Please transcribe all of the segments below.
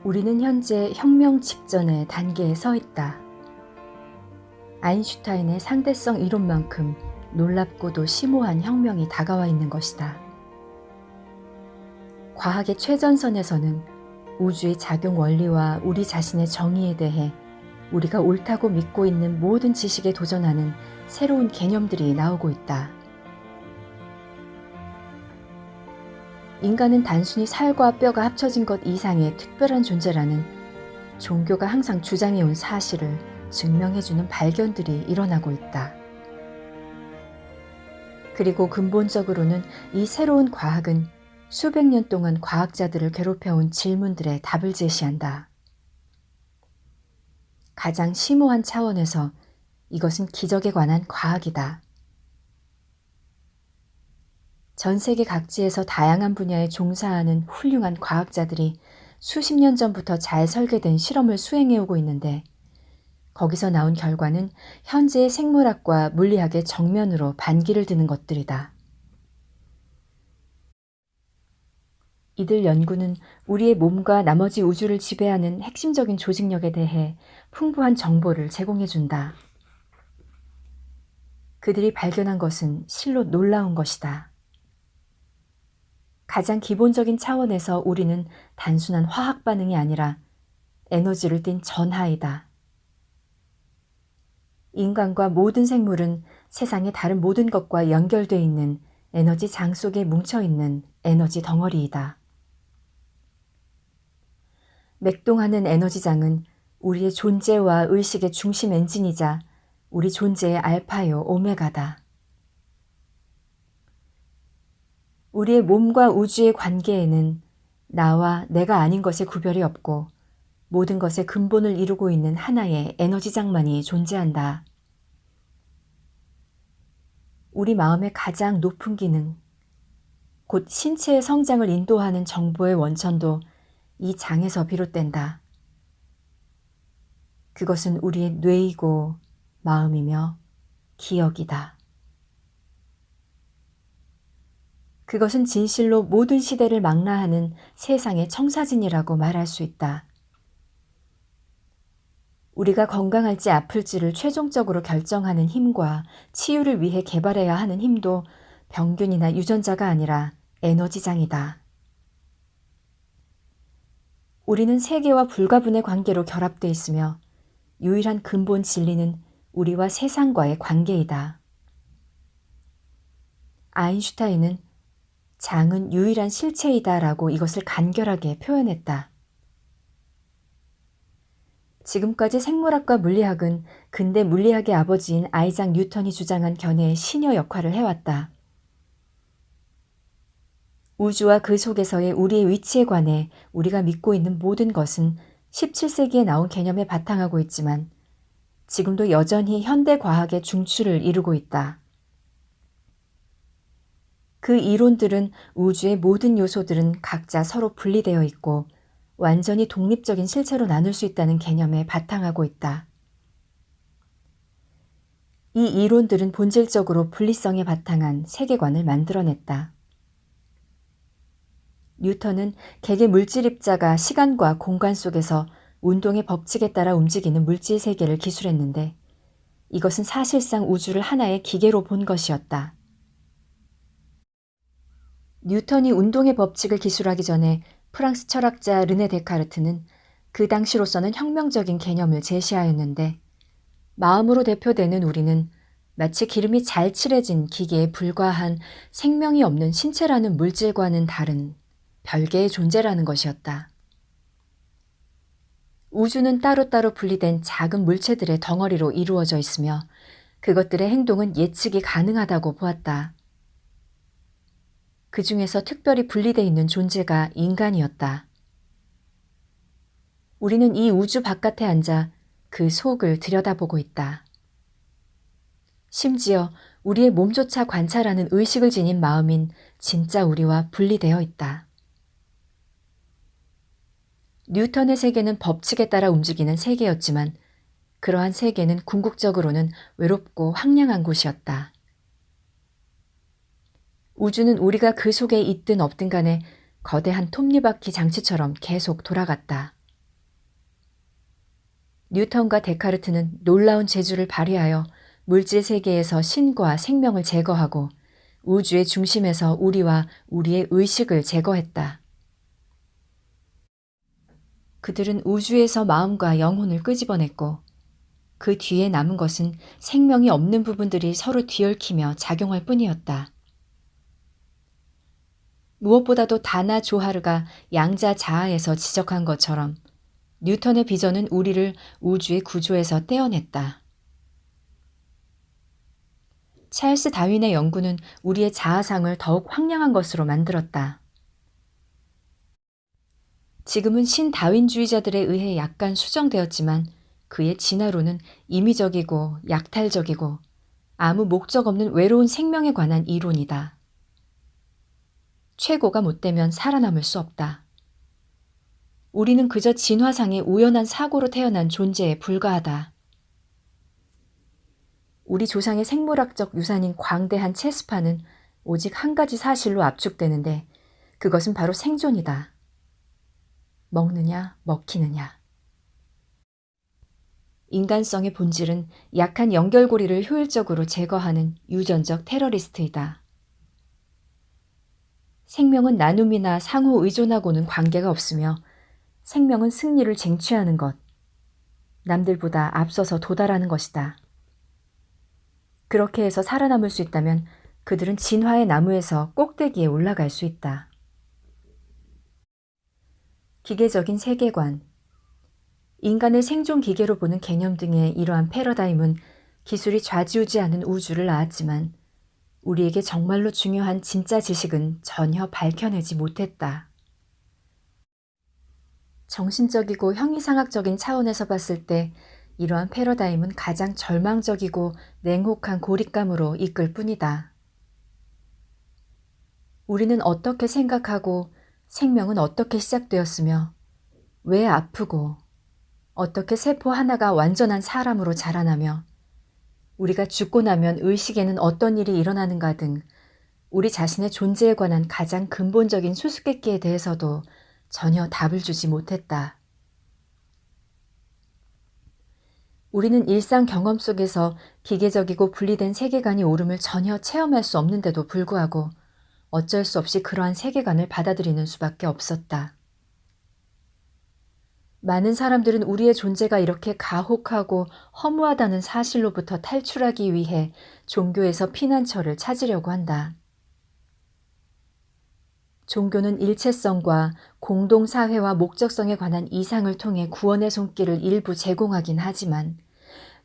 우리는 현재 혁명 직전의 단계에 서 있다. 아인슈타인의 상대성 이론만큼 놀랍고도 심오한 혁명이 다가와 있는 것이다. 과학의 최전선에서는 우주의 작용 원리와 우리 자신의 정의에 대해 우리가 옳다고 믿고 있는 모든 지식에 도전하는 새로운 개념들이 나오고 있다. 인간은 단순히 살과 뼈가 합쳐진 것 이상의 특별한 존재라는 종교가 항상 주장해온 사실을 증명해주는 발견들이 일어나고 있다. 그리고 근본적으로는 이 새로운 과학은 수백 년 동안 과학자들을 괴롭혀온 질문들의 답을 제시한다. 가장 심오한 차원에서 이것은 기적에 관한 과학이다. 전 세계 각지에서 다양한 분야에 종사하는 훌륭한 과학자들이 수십 년 전부터 잘 설계된 실험을 수행해오고 있는데 거기서 나온 결과는 현재의 생물학과 물리학의 정면으로 반기를 드는 것들이다. 이들 연구는 우리의 몸과 나머지 우주를 지배하는 핵심적인 조직력에 대해 풍부한 정보를 제공해준다. 그들이 발견한 것은 실로 놀라운 것이다. 가장 기본적인 차원에서 우리는 단순한 화학 반응이 아니라 에너지를 띤 전하이다. 인간과 모든 생물은 세상의 다른 모든 것과 연결되어 있는 에너지 장 속에 뭉쳐있는 에너지 덩어리이다. 맥동하는 에너지장은 우리의 존재와 의식의 중심 엔진이자 우리 존재의 알파요 오메가다. 우리의 몸과 우주의 관계에는 나와 내가 아닌 것의 구별이 없고 모든 것의 근본을 이루고 있는 하나의 에너지장만이 존재한다. 우리 마음의 가장 높은 기능, 곧 신체의 성장을 인도하는 정보의 원천도 이 장에서 비롯된다. 그것은 우리의 뇌이고 마음이며 기억이다. 그것은 진실로 모든 시대를 망라하는 세상의 청사진이라고 말할 수 있다. 우리가 건강할지 아플지를 최종적으로 결정하는 힘과 치유를 위해 개발해야 하는 힘도 병균이나 유전자가 아니라 에너지장이다. 우리는 세계와 불가분의 관계로 결합돼 있으며 유일한 근본 진리는 우리와 세상과의 관계이다. 아인슈타인은 장은 유일한 실체이다라고 이것을 간결하게 표현했다. 지금까지 생물학과 물리학은 근대 물리학의 아버지인 아이작 뉴턴이 주장한 견해의 시녀 역할을 해왔다. 우주와 그 속에서의 우리의 위치에 관해 우리가 믿고 있는 모든 것은 17세기에 나온 개념에 바탕하고 있지만 지금도 여전히 현대 과학의 중추를 이루고 있다. 그 이론들은 우주의 모든 요소들은 각자 서로 분리되어 있고 완전히 독립적인 실체로 나눌 수 있다는 개념에 바탕하고 있다. 이 이론들은 본질적으로 분리성에 바탕한 세계관을 만들어냈다. 뉴턴은 개개 물질 입자가 시간과 공간 속에서 운동의 법칙에 따라 움직이는 물질 세계를 기술했는데 이것은 사실상 우주를 하나의 기계로 본 것이었다. 뉴턴이 운동의 법칙을 기술하기 전에 프랑스 철학자 르네 데카르트는 그 당시로서는 혁명적인 개념을 제시하였는데 마음으로 대표되는 우리는 마치 기름이 잘 칠해진 기계에 불과한 생명이 없는 신체라는 물질과는 다른 별개의 존재라는 것이었다. 우주는 따로따로 분리된 작은 물체들의 덩어리로 이루어져 있으며 그것들의 행동은 예측이 가능하다고 보았다. 그 중에서 특별히 분리되어 있는 존재가 인간이었다. 우리는 이 우주 바깥에 앉아 그 속을 들여다보고 있다. 심지어 우리의 몸조차 관찰하는 의식을 지닌 마음인 진짜 우리와 분리되어 있다. 뉴턴의 세계는 법칙에 따라 움직이는 세계였지만 그러한 세계는 궁극적으로는 외롭고 황량한 곳이었다. 우주는 우리가 그 속에 있든 없든 간에 거대한 톱니바퀴 장치처럼 계속 돌아갔다. 뉴턴과 데카르트는 놀라운 재주를 발휘하여 물질 세계에서 신과 생명을 제거하고 우주의 중심에서 우리와 우리의 의식을 제거했다. 그들은 우주에서 마음과 영혼을 끄집어냈고 그 뒤에 남은 것은 생명이 없는 부분들이 서로 뒤얽히며 작용할 뿐이었다. 무엇보다도 다나 조하르가 양자 자아에서 지적한 것처럼 뉴턴의 비전은 우리를 우주의 구조에서 떼어냈다. 찰스 다윈의 연구는 우리의 자아상을 더욱 황량한 것으로 만들었다. 지금은 신다윈주의자들에 의해 약간 수정되었지만 그의 진화론은 임의적이고 약탈적이고 아무 목적 없는 외로운 생명에 관한 이론이다. 최고가 못되면 살아남을 수 없다. 우리는 그저 진화상의 우연한 사고로 태어난 존재에 불과하다. 우리 조상의 생물학적 유산인 광대한 체스파는 오직 한 가지 사실로 압축되는데 그것은 바로 생존이다. 먹느냐, 먹히느냐. 인간성의 본질은 약한 연결고리를 효율적으로 제거하는 유전적 테러리스트이다. 생명은 나눔이나 상호 의존하고는 관계가 없으며 생명은 승리를 쟁취하는 것, 남들보다 앞서서 도달하는 것이다. 그렇게 해서 살아남을 수 있다면 그들은 진화의 나무에서 꼭대기에 올라갈 수 있다. 기계적인 세계관, 인간을 생존 기계로 보는 개념 등의 이러한 패러다임은 기술이 좌지우지하는 우주를 낳았지만 우리에게 정말로 중요한 진짜 지식은 전혀 밝혀내지 못했다. 정신적이고 형이상학적인 차원에서 봤을 때 이러한 패러다임은 가장 절망적이고 냉혹한 고립감으로 이끌 뿐이다. 우리는 어떻게 생각하고 생명은 어떻게 시작되었으며 왜 아프고 어떻게 세포 하나가 완전한 사람으로 자라나며 우리가 죽고 나면 의식에는 어떤 일이 일어나는가 등 우리 자신의 존재에 관한 가장 근본적인 수수께끼에 대해서도 전혀 답을 주지 못했다. 우리는 일상 경험 속에서 기계적이고 분리된 세계관이 옳음을 전혀 체험할 수 없는데도 불구하고 어쩔 수 없이 그러한 세계관을 받아들이는 수밖에 없었다. 많은 사람들은 우리의 존재가 이렇게 가혹하고 허무하다는 사실로부터 탈출하기 위해 종교에서 피난처를 찾으려고 한다. 종교는 일체성과 공동사회와 목적성에 관한 이상을 통해 구원의 손길을 일부 제공하긴 하지만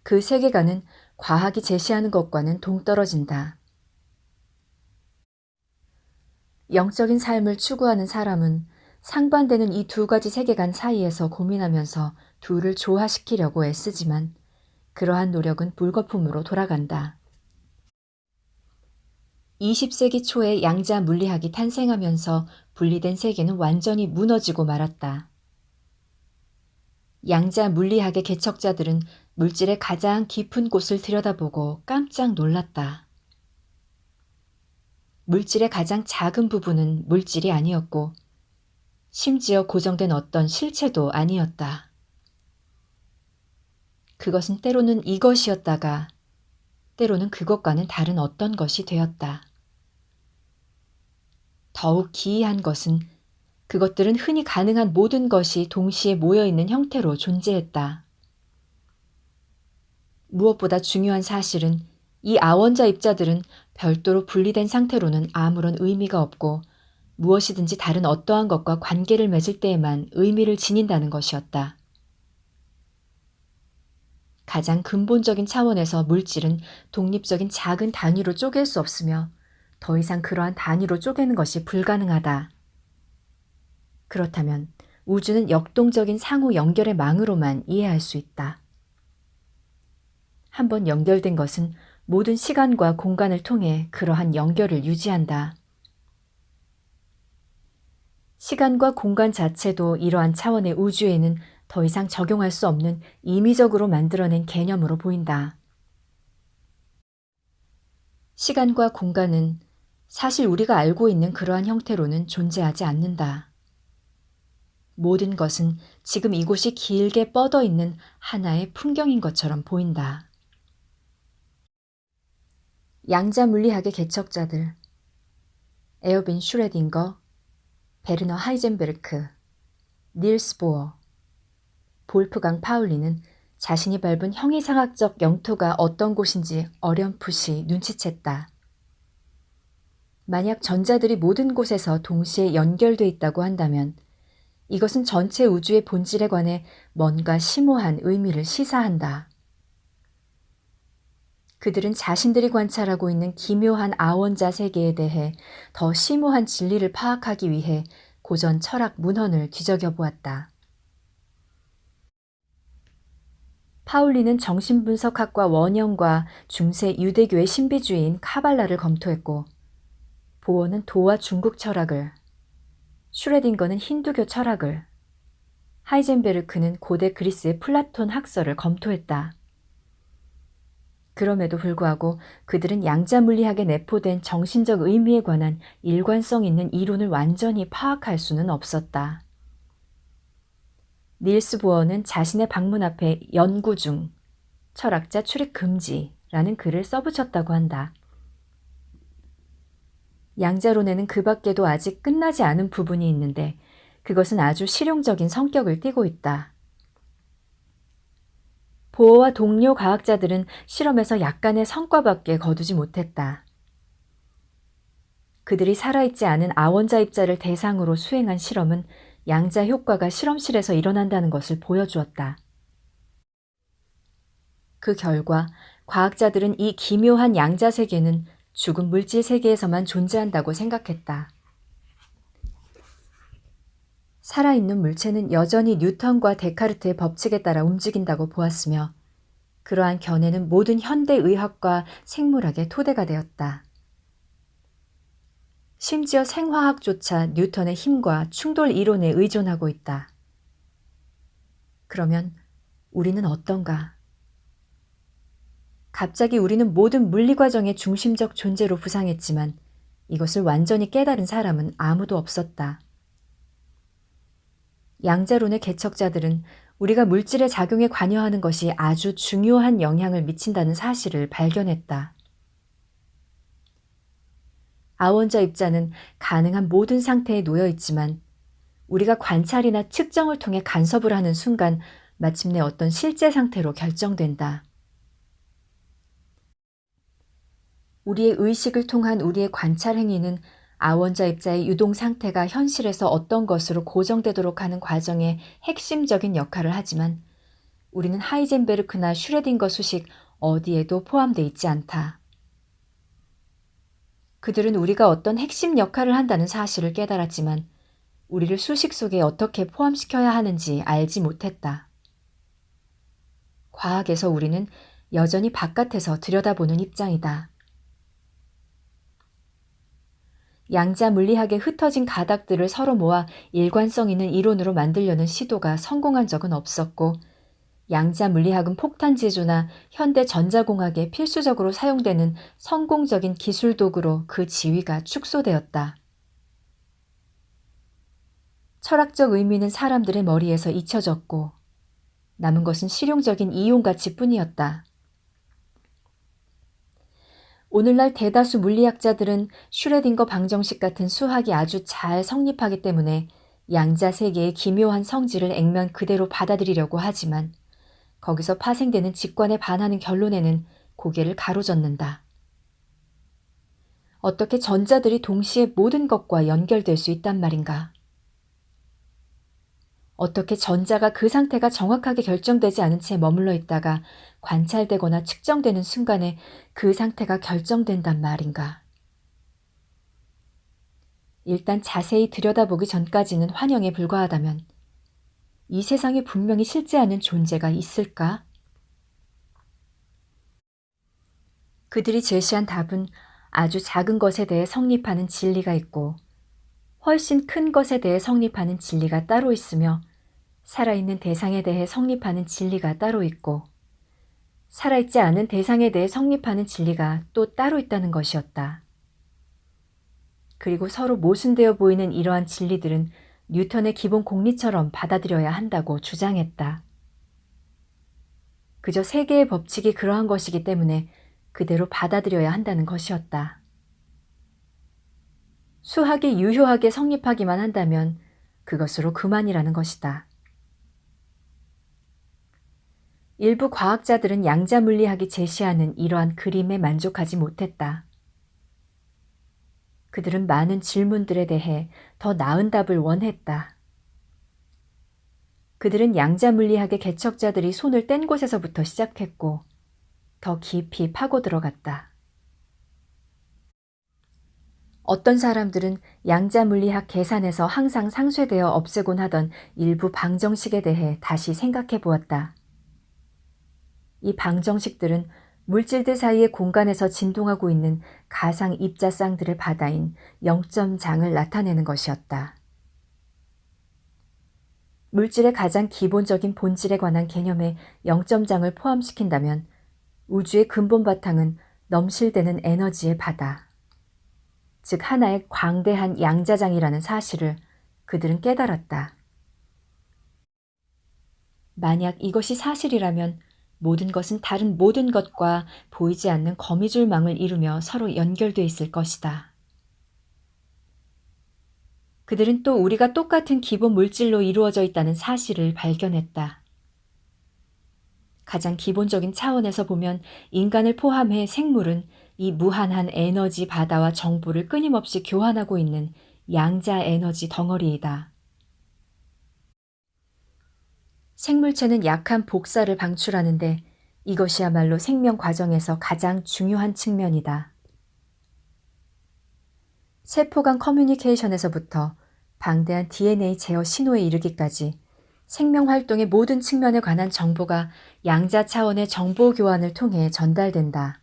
그 세계관은 과학이 제시하는 것과는 동떨어진다. 영적인 삶을 추구하는 사람은 상반되는 이 두 가지 세계관 사이에서 고민하면서 둘을 조화시키려고 애쓰지만 그러한 노력은 불거품으로 돌아간다. 20세기 초에 양자 물리학이 탄생하면서 분리된 세계는 완전히 무너지고 말았다. 양자 물리학의 개척자들은 물질의 가장 깊은 곳을 들여다보고 깜짝 놀랐다. 물질의 가장 작은 부분은 물질이 아니었고 심지어 고정된 어떤 실체도 아니었다. 그것은 때로는 이것이었다가 때로는 그것과는 다른 어떤 것이 되었다. 더욱 기이한 것은 그것들은 흔히 가능한 모든 것이 동시에 모여있는 형태로 존재했다. 무엇보다 중요한 사실은 이 아원자 입자들은 별도로 분리된 상태로는 아무런 의미가 없고 무엇이든지 다른 어떠한 것과 관계를 맺을 때에만 의미를 지닌다는 것이었다. 가장 근본적인 차원에서 물질은 독립적인 작은 단위로 쪼갤 수 없으며 더 이상 그러한 단위로 쪼개는 것이 불가능하다. 그렇다면 우주는 역동적인 상호 연결의 망으로만 이해할 수 있다. 한번 연결된 것은 모든 시간과 공간을 통해 그러한 연결을 유지한다. 시간과 공간 자체도 이러한 차원의 우주에는 더 이상 적용할 수 없는 임의적으로 만들어낸 개념으로 보인다. 시간과 공간은 사실 우리가 알고 있는 그러한 형태로는 존재하지 않는다. 모든 것은 지금 이곳이 길게 뻗어 있는 하나의 풍경인 것처럼 보인다. 양자 물리학의 개척자들 에어빈 슈레딩거, 베르너 하이젠베르크, 닐스 보어, 볼프강 파울리는 자신이 밟은 형이상학적 영토가 어떤 곳인지 어렴풋이 눈치챘다. 만약 전자들이 모든 곳에서 동시에 연결돼 있다고 한다면 이것은 전체 우주의 본질에 관해 뭔가 심오한 의미를 시사한다. 그들은 자신들이 관찰하고 있는 기묘한 아원자 세계에 대해 더 심오한 진리를 파악하기 위해 고전 철학 문헌을 뒤적여 보았다. 파울리는 정신분석학과 원형과 중세 유대교의 신비주의인 카발라를 검토했고, 보어는 도와 중국 철학을, 슈레딩거는 힌두교 철학을, 하이젠베르크는 고대 그리스의 플라톤 학설을 검토했다. 그럼에도 불구하고 그들은 양자 물리학에 내포된 정신적 의미에 관한 일관성 있는 이론을 완전히 파악할 수는 없었다. 닐스 보어는 자신의 방문 앞에 연구 중, 철학자 출입 금지라는 글을 써붙였다고 한다. 양자론에는 그 밖에도 아직 끝나지 않은 부분이 있는데 그것은 아주 실용적인 성격을 띠고 있다. 보어와 동료 과학자들은 실험에서 약간의 성과밖에 거두지 못했다. 그들이 살아있지 않은 아원자 입자를 대상으로 수행한 실험은 양자 효과가 실험실에서 일어난다는 것을 보여주었다. 그 결과 과학자들은 이 기묘한 양자 세계는 죽은 물질 세계에서만 존재한다고 생각했다. 살아있는 물체는 여전히 뉴턴과 데카르트의 법칙에 따라 움직인다고 보았으며 그러한 견해는 모든 현대 의학과 생물학의 토대가 되었다. 심지어 생화학조차 뉴턴의 힘과 충돌 이론에 의존하고 있다. 그러면 우리는 어떤가? 갑자기 우리는 모든 물리과정의 중심적 존재로 부상했지만 이것을 완전히 깨달은 사람은 아무도 없었다. 양자론의 개척자들은 우리가 물질의 작용에 관여하는 것이 아주 중요한 영향을 미친다는 사실을 발견했다. 아원자 입자는 가능한 모든 상태에 놓여 있지만 우리가 관찰이나 측정을 통해 간섭을 하는 순간 마침내 어떤 실제 상태로 결정된다. 우리의 의식을 통한 우리의 관찰 행위는 아원자 입자의 유동 상태가 현실에서 어떤 것으로 고정되도록 하는 과정의 핵심적인 역할을 하지만 우리는 하이젠베르크나 슈레딩거 수식 어디에도 포함되어 있지 않다. 그들은 우리가 어떤 핵심 역할을 한다는 사실을 깨달았지만 우리를 수식 속에 어떻게 포함시켜야 하는지 알지 못했다. 과학에서 우리는 여전히 바깥에서 들여다보는 입장이다. 양자 물리학의 흩어진 가닥들을 서로 모아 일관성 있는 이론으로 만들려는 시도가 성공한 적은 없었고 양자 물리학은 폭탄 제조나 현대 전자공학에 필수적으로 사용되는 성공적인 기술 도구로 그 지위가 축소되었다. 철학적 의미는 사람들의 머리에서 잊혀졌고 남은 것은 실용적인 이용가치뿐이었다. 오늘날 대다수 물리학자들은 슈레딩거 방정식 같은 수학이 아주 잘 성립하기 때문에 양자 세계의 기묘한 성질을 액면 그대로 받아들이려고 하지만 거기서 파생되는 직관에 반하는 결론에는 고개를 가로젓는다. 어떻게 전자들이 동시에 모든 것과 연결될 수 있단 말인가? 어떻게 전자가 그 상태가 정확하게 결정되지 않은 채 머물러 있다가 관찰되거나 측정되는 순간에 그 상태가 결정된단 말인가? 일단 자세히 들여다보기 전까지는 환영에 불과하다면 이 세상에 분명히 실제하는 존재가 있을까? 그들이 제시한 답은 아주 작은 것에 대해 성립하는 진리가 있고 훨씬 큰 것에 대해 성립하는 진리가 따로 있으며 살아있는 대상에 대해 성립하는 진리가 따로 있고 살아있지 않은 대상에 대해 성립하는 진리가 또 따로 있다는 것이었다. 그리고 서로 모순되어 보이는 이러한 진리들은 뉴턴의 기본 공리처럼 받아들여야 한다고 주장했다. 그저 세계의 법칙이 그러한 것이기 때문에 그대로 받아들여야 한다는 것이었다. 수학이 유효하게 성립하기만 한다면 그것으로 그만이라는 것이다. 일부 과학자들은 양자물리학이 제시하는 이러한 그림에 만족하지 못했다. 그들은 많은 질문들에 대해 더 나은 답을 원했다. 그들은 양자물리학의 개척자들이 손을 뗀 곳에서부터 시작했고 더 깊이 파고 들어갔다. 어떤 사람들은 양자물리학 계산에서 항상 상쇄되어 없애곤 하던 일부 방정식에 대해 다시 생각해 보았다. 이 방정식들은 물질들 사이의 공간에서 진동하고 있는 가상 입자쌍들의 바다인 영점장을 나타내는 것이었다. 물질의 가장 기본적인 본질에 관한 개념에 영점장을 포함시킨다면 우주의 근본 바탕은 넘실대는 에너지의 바다, 즉 하나의 광대한 양자장이라는 사실을 그들은 깨달았다. 만약 이것이 사실이라면 모든 것은 다른 모든 것과 보이지 않는 거미줄망을 이루며 서로 연결돼 있을 것이다. 그들은 또 우리가 똑같은 기본 물질로 이루어져 있다는 사실을 발견했다. 가장 기본적인 차원에서 보면 인간을 포함해 생물은 이 무한한 에너지 바다와 정보를 끊임없이 교환하고 있는 양자 에너지 덩어리이다. 생물체는 약한 복사를 방출하는데 이것이야말로 생명 과정에서 가장 중요한 측면이다. 세포 간 커뮤니케이션에서부터 방대한 DNA 제어 신호에 이르기까지 생명 활동의 모든 측면에 관한 정보가 양자 차원의 정보 교환을 통해 전달된다.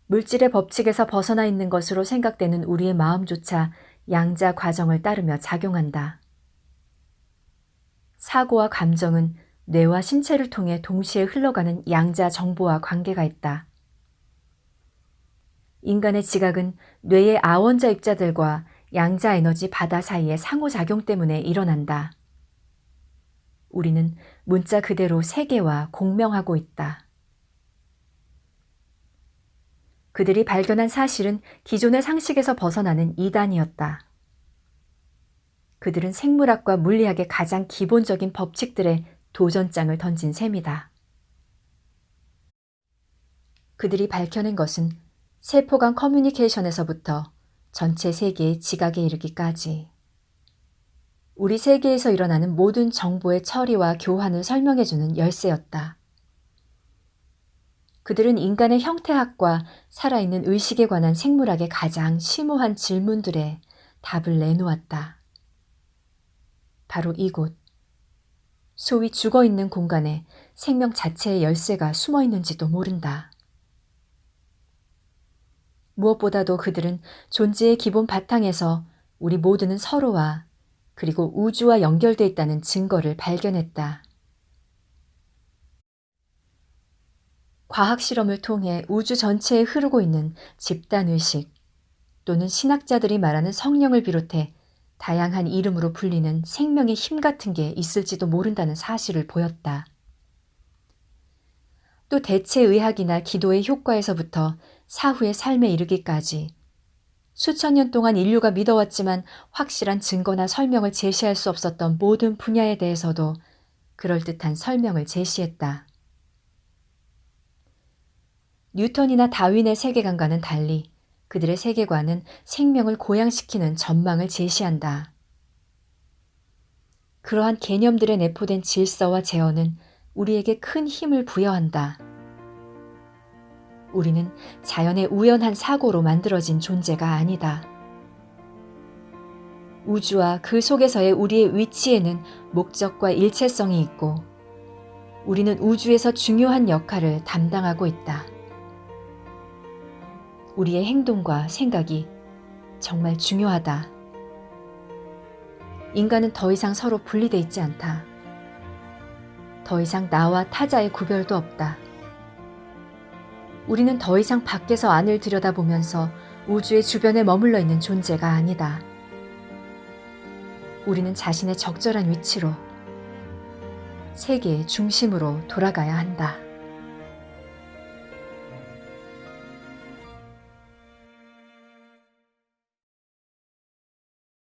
물질의 법칙에서 벗어나 있는 것으로 생각되는 우리의 마음조차 양자 과정을 따르며 작용한다. 사고와 감정은 뇌와 신체를 통해 동시에 흘러가는 양자 정보와 관계가 있다. 인간의 지각은 뇌의 아원자 입자들과 양자 에너지 바다 사이의 상호작용 때문에 일어난다. 우리는 문자 그대로 세계와 공명하고 있다. 그들이 발견한 사실은 기존의 상식에서 벗어나는 이단이었다. 그들은 생물학과 물리학의 가장 기본적인 법칙들에 도전장을 던진 셈이다. 그들이 밝혀낸 것은 세포 간 커뮤니케이션에서부터 전체 세계의 지각에 이르기까지 우리 세계에서 일어나는 모든 정보의 처리와 교환을 설명해주는 열쇠였다. 그들은 인간의 형태학과 살아있는 의식에 관한 생물학의 가장 심오한 질문들에 답을 내놓았다. 바로 이곳, 소위 죽어있는 공간에 생명 자체의 열쇠가 숨어있는지도 모른다. 무엇보다도 그들은 존재의 기본 바탕에서 우리 모두는 서로와 그리고 우주와 연결돼 있다는 증거를 발견했다. 과학 실험을 통해 우주 전체에 흐르고 있는 집단의식 또는 신학자들이 말하는 성령을 비롯해 다양한 이름으로 불리는 생명의 힘 같은 게 있을지도 모른다는 사실을 보였다. 또 대체의학이나 기도의 효과에서부터 사후의 삶에 이르기까지 수천 년 동안 인류가 믿어왔지만 확실한 증거나 설명을 제시할 수 없었던 모든 분야에 대해서도 그럴듯한 설명을 제시했다. 뉴턴이나 다윈의 세계관과는 달리 그들의 세계관은 생명을 고양시키는 전망을 제시한다. 그러한 개념들에 내포된 질서와 제어는 우리에게 큰 힘을 부여한다. 우리는 자연의 우연한 사고로 만들어진 존재가 아니다. 우주와 그 속에서의 우리의 위치에는 목적과 일체성이 있고 우리는 우주에서 중요한 역할을 담당하고 있다. 우리의 행동과 생각이 정말 중요하다. 인간은 더 이상 서로 분리돼 있지 않다. 더 이상 나와 타자의 구별도 없다. 우리는 더 이상 밖에서 안을 들여다보면서 우주의 주변에 머물러 있는 존재가 아니다. 우리는 자신의 적절한 위치로, 세계의 중심으로 돌아가야 한다.